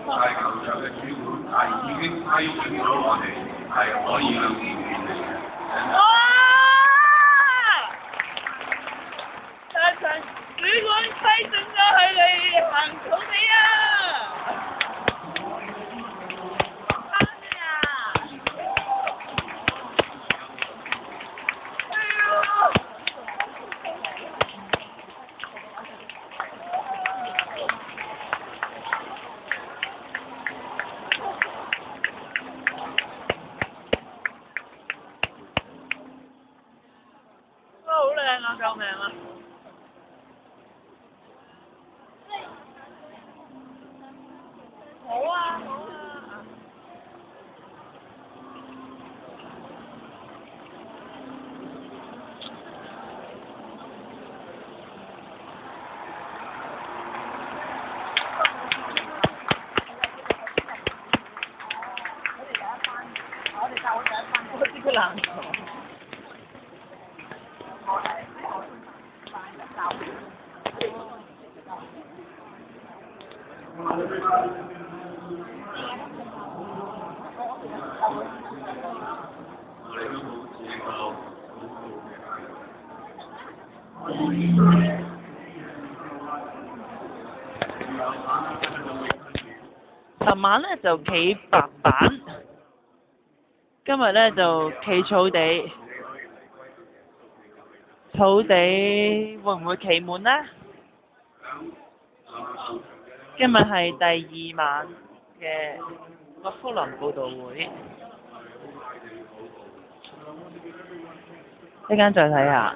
係牛場嘅主管係已經批准咗我哋係可以向前面嘅。哇！但係主管批准咗佢哋行草地啊！好靚啊！救命啊！好啊，好啊。我知佢難咗。我哋都冇自己個好高嘅尋晚咧就企白板，今日咧就企草地。草地會唔會企滿呢？今日係第2晚嘅麥福林報道會，一陣再睇下。